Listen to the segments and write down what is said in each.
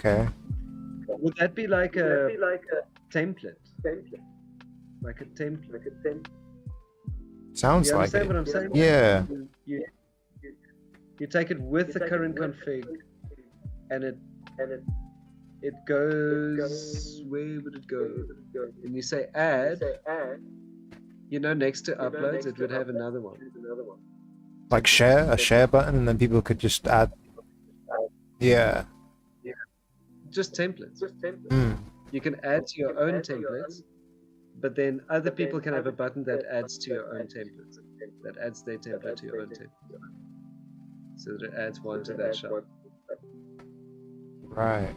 Okay. Would that be like a template? Like a template. Sounds You like understand it. what I'm saying? Yeah. You take it with the current config, and it goes. Where would it go? And you say add. You know, next to uploads, it would have another one. Like a share button, and then people could just add. Yeah. Just templates. Mm. You can add to your own templates, but then other people can have a button that adds to your own templates. That adds their template to your own template. So that it adds one to that shell. Right.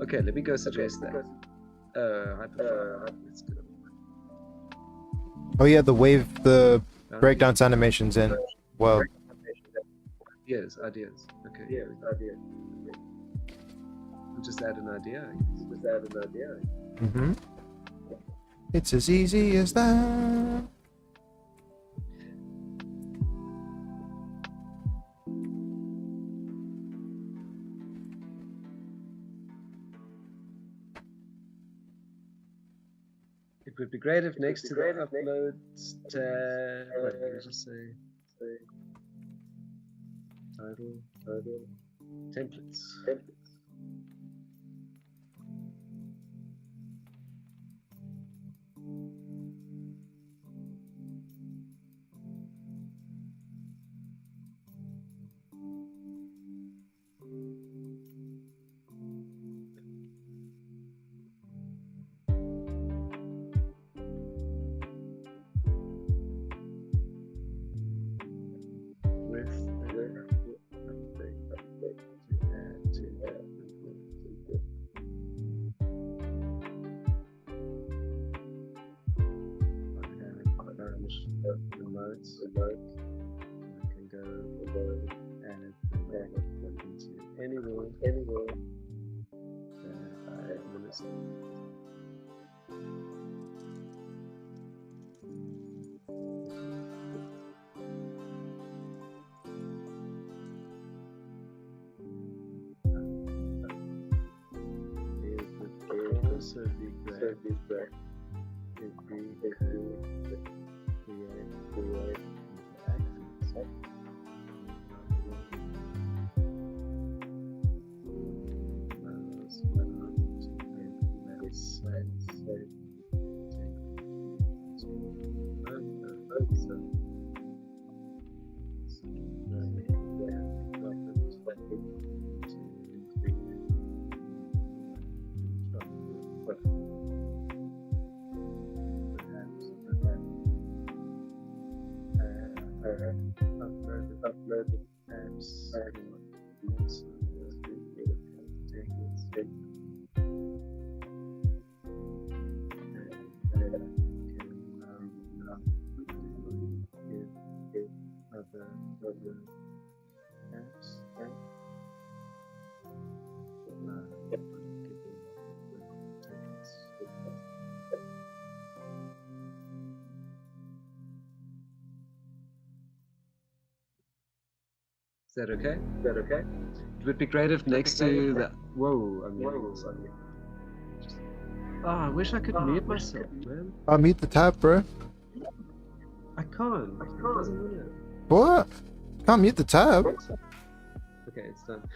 Okay, let me go suggest that. Let's go. Oh yeah, the breakdowns animations in. Well. Yes, ideas. Okay. Yes, ideas. We'll just add an idea. Mm-hmm. It's as easy as that. It would be great if next to the uploads tab, let me just say title, templates. Remotes. I can go and add into anywhere that I administer. It would also be great if we could create interactions. Uploaded apps. Other apps. Is that okay? It would be great if next to the I wish I could mute myself, man. I'll mute the tab, bro. I can't. It doesn't work. What? Can't mute the tab. Okay, it's done.